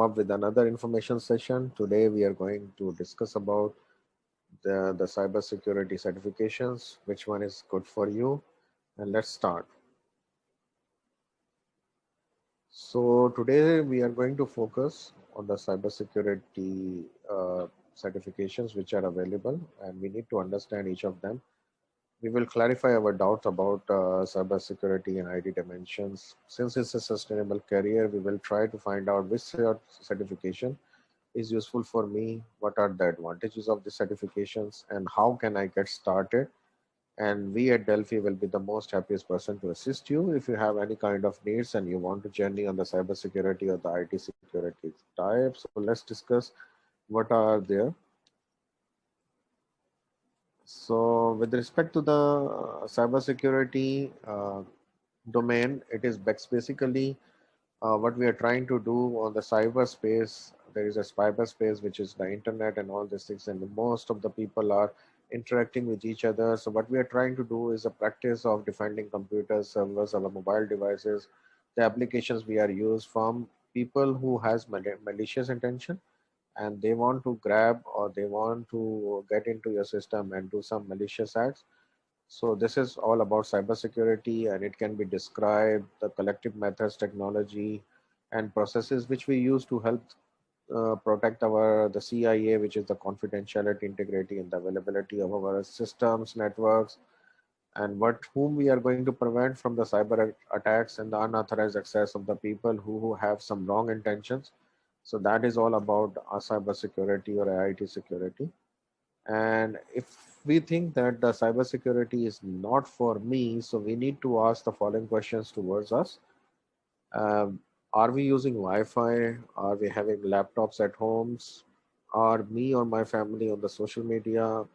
up with another information session. Today we are going to discuss about the cybersecurity certifications, which one is good for you, and let's start. So today we are going to focus on the cybersecurity certifications which are available, and we need to understand each of them. We will clarify our doubts about cybersecurity and IT dimensions. Since it's a sustainable career, we will try to find out which certification is useful for me, what are the advantages of the certifications, and how can I get started. And we at Delphi will be the most happiest person to assist you if you have any kind of needs and you want to journey on the cybersecurity or the IT security type. So let's discuss what are there. So with respect to the cybersecurity domain, it is basically what we are trying to do on the cyberspace. There is a cyberspace which is the internet and all these things, and most of the people are interacting with each other. So what we are trying to do is a practice of defending computers, servers, our mobile devices, the applications we are used from people who has malicious intention, and they want to grab or they want to get into your system and do some malicious acts. So this is all about cybersecurity, and it can be described the collective methods, technology, and processes which we use to help protect our the CIA, which is the confidentiality, integrity, and the availability of our systems, networks, and what whom we are going to prevent from the cyber attacks and the unauthorized access of the people who have some wrong intentions. So that is all about cyber security or IT security. And if we think that the cybersecurity is not for me, so we need to ask the following questions towards us. Um, are we using Wi-Fi? Are we having laptops at homes? Are me or my family on the social media?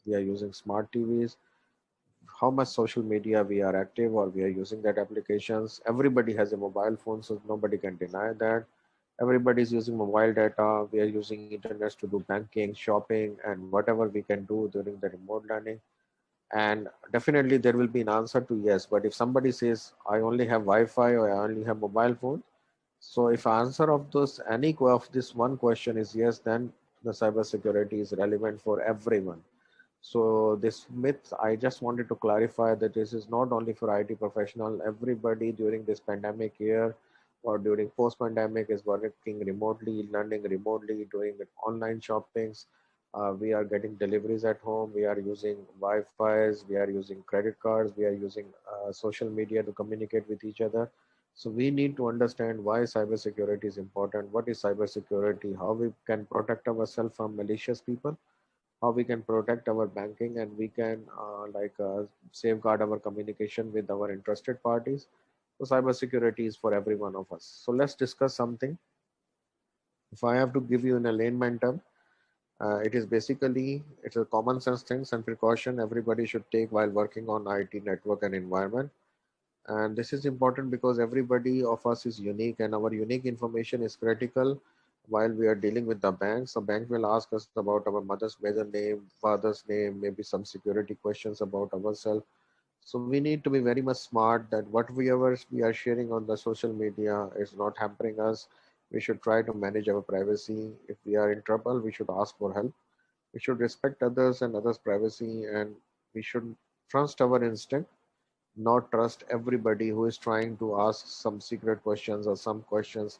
We are using smart TVs. How much social media we are active or we are using that applications? Everybody has a mobile phone, so nobody can deny that. Everybody is using mobile data. We are using internet to do banking, shopping, and whatever we can do during the remote learning. And definitely there will be an answer to yes. But if somebody says, I only have Wi-Fi or I only have mobile phone, so if answer of those any of this one question is yes, then the cybersecurity is relevant for everyone. So this myth, I just wanted to clarify that this is not only for IT professional. Everybody during this pandemic year or during post-pandemic is working remotely, learning remotely, doing online shoppings. We are getting deliveries at home. We are using Wi-Fi's. We are using credit cards. We are using social media to communicate with each other. So we need to understand why cybersecurity is important. What is cybersecurity? How we can protect ourselves from malicious people, how we can protect our banking, and we can safeguard our communication with our interested parties. So cybersecurity is for every one of us. So let's discuss something. If I have to give you in a layman term, it is basically it's a common sense things and precaution everybody should take while working on IT network and environment. And this is important because everybody of us is unique and our unique information is critical while we are dealing with the banks. The bank will ask us about our mother's maiden name, father's name, maybe some security questions about ourselves. So we need to be very much smart that whatever we are sharing on the social media is not hampering us. We should try to manage our privacy. If we are in trouble, we should ask for help. We should respect others and others' privacy, and we should trust our instinct, not trust everybody who is trying to ask some secret questions or some questions.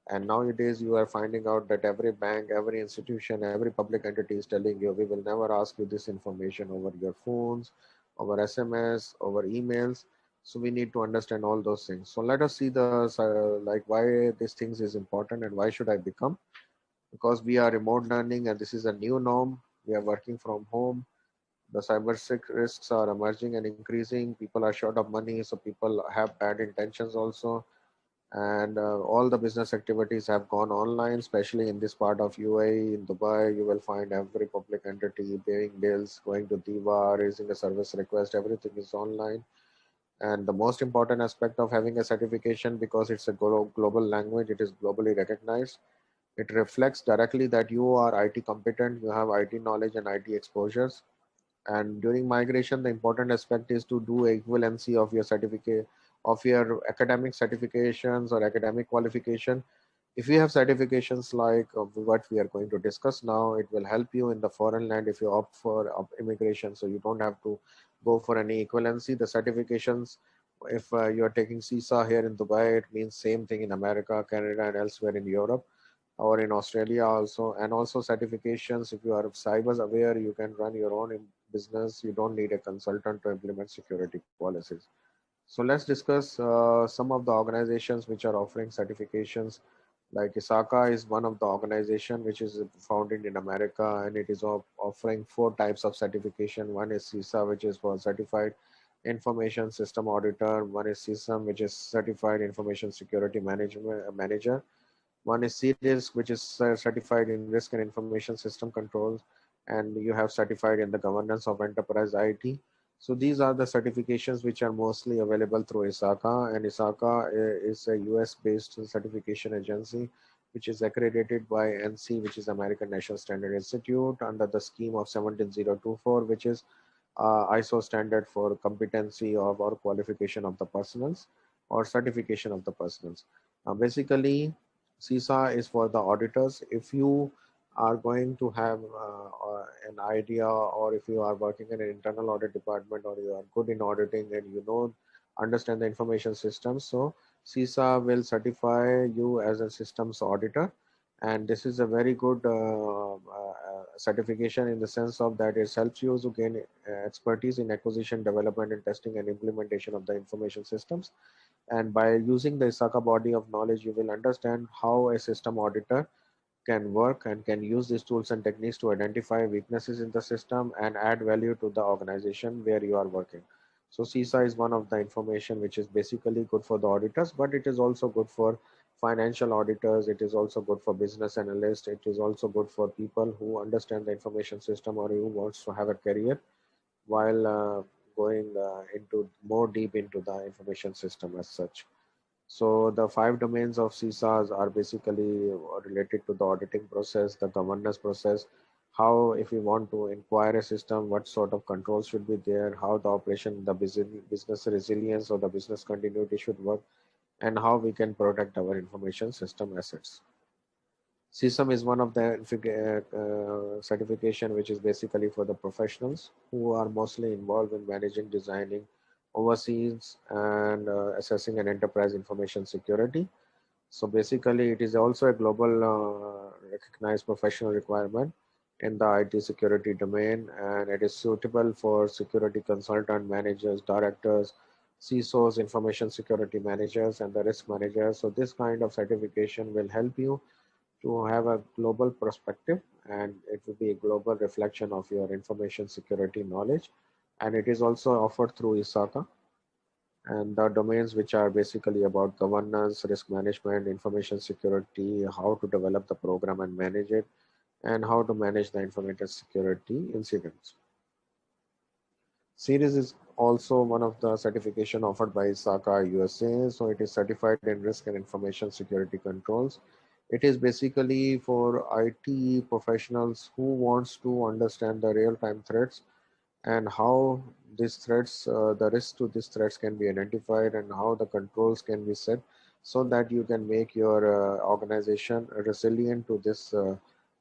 And nowadays, you are finding out that every bank, every institution, every public entity is telling you, we will never ask you this information over your phones, over SMS, over emails. So we need to understand all those things. So let us see the like why these things is important and why should I become, because we are remote learning and this is a new norm. We are working from home. The risks are emerging and increasing. People are short of money, so people have bad intentions also. And all the business activities have gone online, especially in this part of UAE. In Dubai, you will find every public entity paying bills, going to Diva, raising a service request, everything is online. And the most important aspect of having a certification, because it's a global language, it is globally recognized. It reflects directly that you are IT competent, you have IT knowledge and IT exposures. And during migration, the important aspect is to do equivalency of your certificate, of your academic certifications or academic qualification If you have certifications like what we are going to discuss now, it will help you in the foreign land if you opt for immigration, so you don't have to go for any equivalency. The certifications, if you are taking CISA here in Dubai, it means same thing in America, Canada, and elsewhere in Europe or in Australia also. And also certifications, if you are cyber aware, you can run your own business. You don't need a consultant to implement security policies. So let's discuss some of the organizations which are offering certifications. Like ISACA is one of the organization which is founded in America, and it is offering four types of certification. One is CISA, which is for Certified Information System Auditor. One is CISM, which is Certified Information Security Management Manager. One is CRISC, which is certified in risk and information system controls, and you have certified in the governance of enterprise IT. So these are the certifications which are mostly available through ISACA, and ISACA is a US-based certification agency which is accredited by NC, which is American National Standard Institute, under the scheme of 17024, which is ISO standard for competency of or qualification of the personnels or certification of the personnels. Basically, CISA is for the auditors. If you are going to have an idea, or if you are working in an internal audit department, or you are good in auditing and you know understand the information systems, so CISA will certify you as a systems auditor. And this is a very good certification in the sense of that it helps you to gain expertise in acquisition, development, and testing and implementation of the information systems. And by using the ISACA body of knowledge, you will understand how a system auditor can work and can use these tools and techniques to identify weaknesses in the system and add value to the organization where you are working. So CISA is one of the information which is basically good for the auditors, but it is also good for financial auditors. It is also good for business analysts. It is also good for people who understand the information system or who wants to have a career while going into more deep into the information system as such. So the five domains of CISAs are basically related to the auditing process, the governance process, how if we want to inquire a system, what sort of controls should be there, how the operation, the business resilience or the business continuity should work, and how we can protect our information system assets. CISM is one of the certification which is basically for the professionals who are mostly involved in managing, designing, overseas, and assessing an enterprise information security. So basically, it is also a global recognized professional requirement in the IT security domain, and it is suitable for security consultant, managers, directors, CISOs, information security managers, and the risk managers. So this kind of certification will help you to have a global perspective, and it will be a global reflection of your information security knowledge. And it is also offered through ISACA, and the domains which are basically about governance, risk management, information security, how to develop the program and manage it, and how to manage the information security incidents. Series is also one of the certification offered by ISACA USA. So it is certified in risk and information security controls. It is basically for IT professionals who wants to understand the real-time threats and how these threats, the risks to these threats can be identified, and how the controls can be set so that you can make your organization resilient to this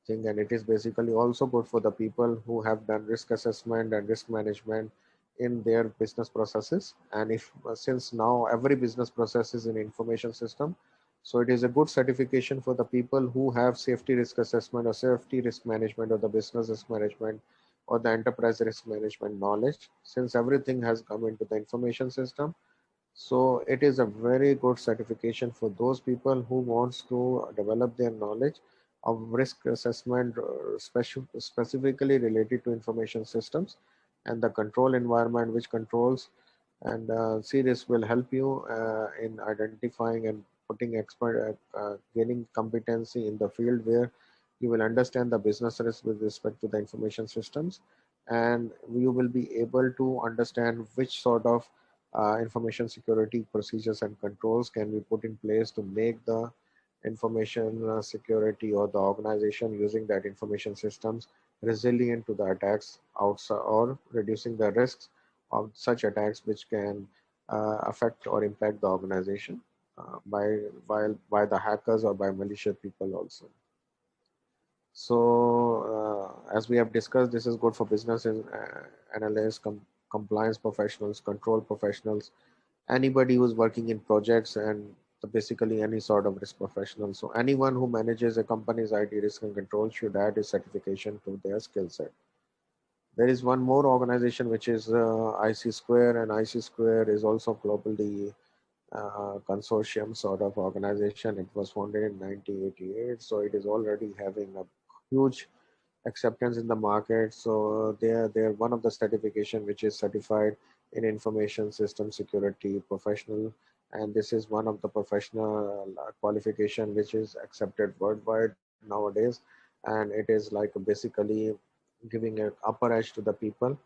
thing. And it is basically also good for the people who have done risk assessment and risk management in their business processes. And if since now every business process is in information system, so it is a good certification for the people who have safety risk assessment or safety risk management or the business risk management or the enterprise risk management knowledge, since everything has come into the information system. So it is a very good certification for those people who wants to develop their knowledge of risk assessment, specifically related to information systems and the control environment which controls. And CRISC will help you in identifying and putting gaining competency in the field where you will understand the business risk with respect to the information systems, and you will be able to understand which sort of information security procedures and controls can be put in place to make the information security or the organization using that information systems resilient to the attacks outside, or reducing the risks of such attacks which can affect or impact the organization. by the hackers or by malicious people also. So as we have discussed, this is good for business analysts, compliance professionals, control professionals, anybody who's working in projects, and basically any sort of risk professional. So anyone who manages a company's IT risk and control should add a certification to their skill set. There is one more organization which is IC Square, and IC Square is also globally consortium sort of organization. It was founded in 1988, so it is already having a huge acceptance in the market. So they are one of the certification which is certified in information system security professional, and this is one of the professional qualification which is accepted worldwide nowadays, and it is like basically giving an upper edge to the people.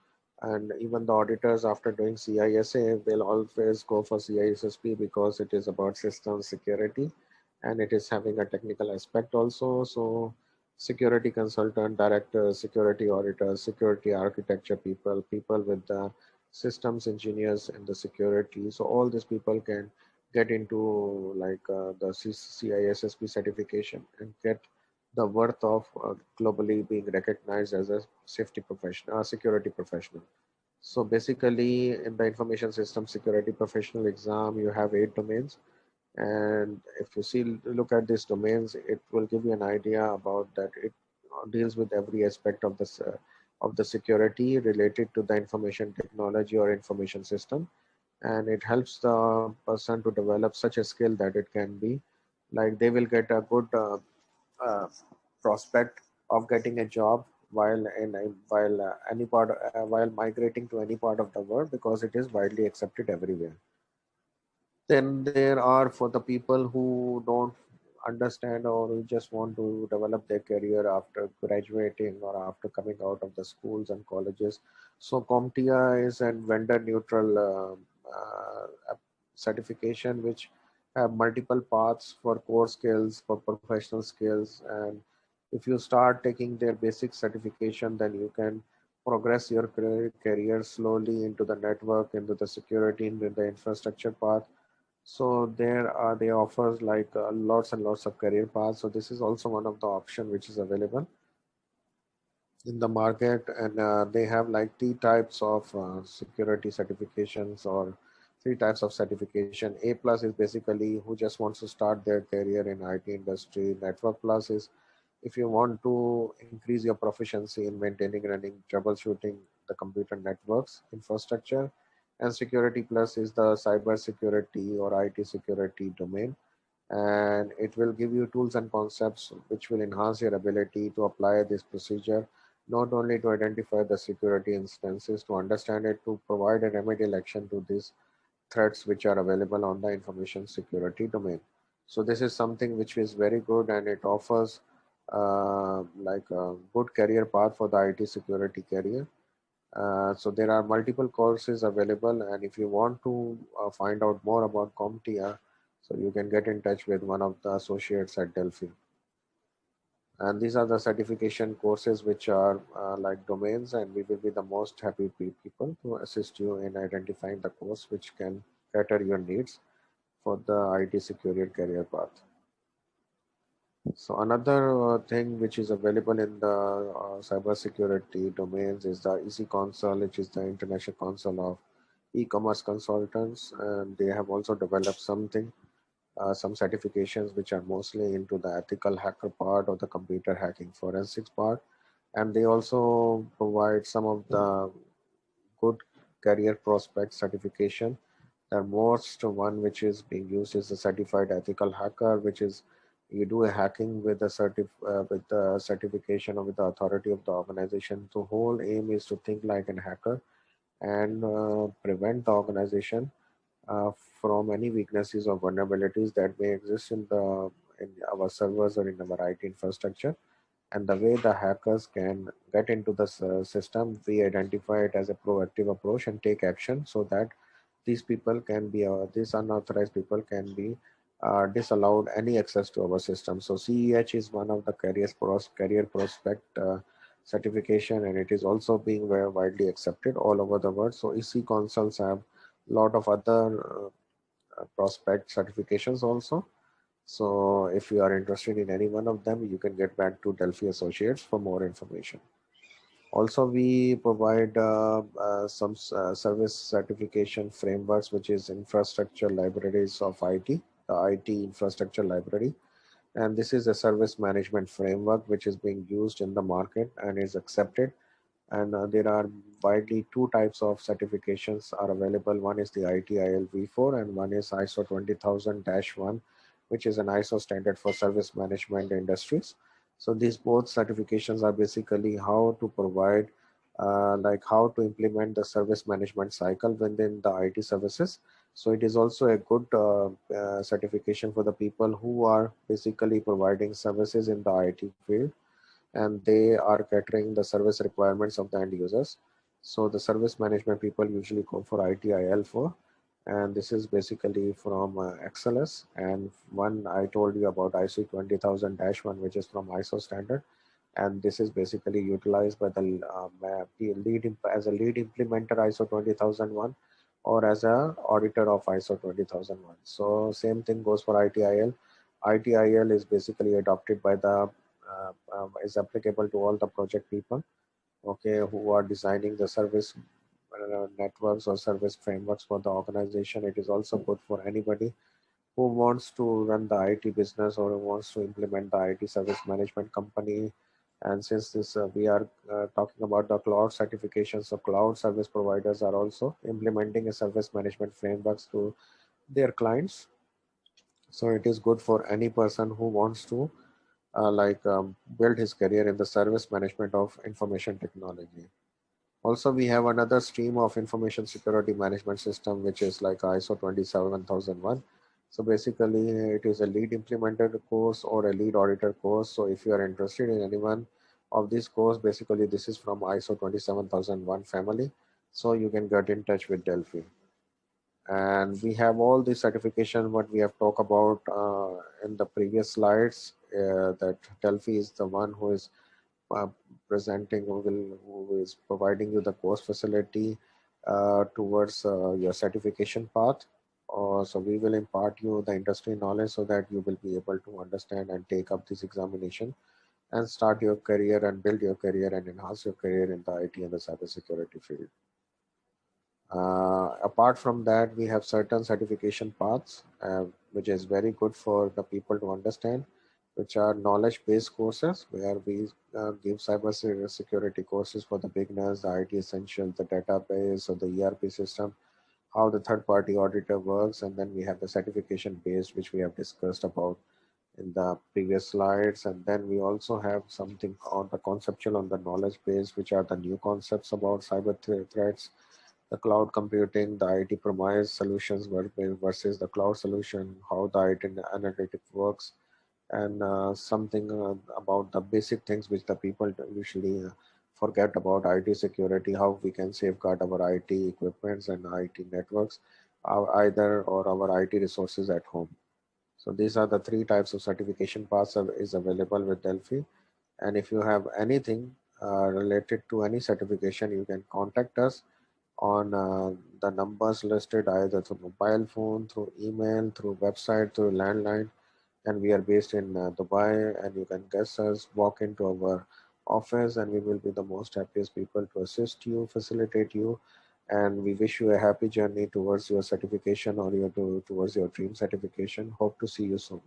And even the auditors, after doing CISA, they'll always go for CISSP because it is about system security and it is having a technical aspect also. So security consultant, director, security auditors, security architecture people, people with the systems engineers in the security. So all these people can get into like the CISSP certification and get the worth of globally being recognized as a safety professional, security professional. So basically, in the information system security professional exam, you have 8 domains, and if you see look at these domains, it will give you an idea about that it deals with every aspect of the security related to the information technology or information system, and it helps the person to develop such a skill that it can be like they will get a good uh, prospect of getting a job while any part while migrating to any part of the world because it is widely accepted everywhere. Then there are for the people who don't understand or who just want to develop their career after graduating or after coming out of the schools and colleges. So CompTIA is a vendor neutral certification which have multiple paths for core skills, for professional skills, and if you start taking their basic certification, then you can progress your career slowly into the network, into the security, into the infrastructure path. So there are they offers like lots and lots of career paths. So this is also one of the option which is available in the market, and they have like three types of security certifications or three types of certification. A plus is basically who just wants to start their career in IT industry. Network plus is if you want to increase your proficiency in maintaining, running, troubleshooting the computer networks infrastructure. And security plus is the cyber security or IT security domain, and it will give you tools and concepts which will enhance your ability to apply this procedure, not only to identify the security instances, to understand it, to provide a remedial action to these threats which are available on the information security domain. So this is something which is very good, and it offers like a good career path for the IT security career. So there are multiple courses available, and if you want to find out more about CompTIA, so you can get in touch with one of the associates at Delphi. And these are the certification courses which are like domains, and we will be the most happy people to assist you in identifying the course which can cater your needs for the IT security career path. So another thing which is available in the cybersecurity domains is the EC Council, which is the International Council of E-commerce Consultants, and they have also developed some certifications which are mostly into the ethical hacker part or the computer hacking forensics part, and they also provide some of the good career prospect certification. The most one which is being used is the certified ethical hacker, which is you do a hacking with with the certification or with the authority of the organization. The whole aim is to think like a hacker and prevent the organization uh, from any weaknesses or vulnerabilities that may exist in our servers or in our IT infrastructure. And the way the hackers can get into the system, we identify it as a proactive approach and take action so that these unauthorized people can be disallowed any access to our system. So CEH is one of the career prospect certification, and it is also being very widely accepted all over the world. So EC consoles have a lot of other prospect certifications also. So if you are interested in any one of them, you can get back to Delphi Associates for more information. Also, we provide some service certification frameworks, which is infrastructure libraries of IT, the IT infrastructure library. And this is a service management framework which is being used in the market and is accepted. And there are widely two types of certifications are available. One is the ITIL V4 and one is ISO 20000-1, which is an ISO standard for service management industries. So these both certifications are basically how to provide, like how to implement the service management cycle within the IT services. So it is also a good certification for the people who are basically providing services in the IT field, and they are catering the service requirements of the end users. So the service management people usually go for ITIL for, and this is basically from XLS. And one I told you about ISO 20000-1, which is from ISO standard, and this is basically utilized by the as a lead implementer ISO 20001 or as a auditor of ISO 20001. So same thing goes for ITIL. ITIL is basically adopted by the is applicable to all the project people, okay, who are designing the service networks or service frameworks for the organization. It is also good for anybody who wants to run the IT business or who wants to implement the IT service management company. And since this we are talking about the cloud certifications, so cloud service providers are also implementing a service management frameworks to their clients. So it is good for any person who wants to build his career in the service management of information technology. Also, we have another stream of information security management system, which is like ISO 27001. So basically, it is a lead implementer course or a lead auditor course. So if you are interested in any one of these course, basically this is from ISO 27001 family. So you can get in touch with Delphi. And we have all the certification what we have talked about in the previous slides, that Delphi is the one who is uh, presenting, who is providing you the course facility towards your certification path. So we will impart you the industry knowledge so that you will be able to understand and take up this examination and start your career and build your career and enhance your career in the IT and the cybersecurity field. Apart from that, we have certain certification paths, which is very good for the people to understand, which are knowledge-based courses where we give cyber security courses for the beginners, the IT essentials, the database or the ERP system, how the third-party auditor works, and then we have the certification-based, which we have discussed about in the previous slides. And then we also have something on the conceptual on the knowledge base, which are the new concepts about cyber threats, the cloud computing, the IT premise solutions versus the cloud solution, how the IT analytics works, and something about the basic things which the people usually forget about IT security, how we can safeguard our IT equipments and IT networks, either or our IT resources at home. So these are the three types of certification paths is available with Delphi. And if you have anything related to any certification, you can contact us on the numbers listed either through mobile phone, through email, through website, through landline. And we are based in Dubai, and you can guest us, walk into our office, and we will be the most happiest people to assist you, facilitate you. And we wish you a happy journey towards your certification or towards your dream certification. Hope to see you soon.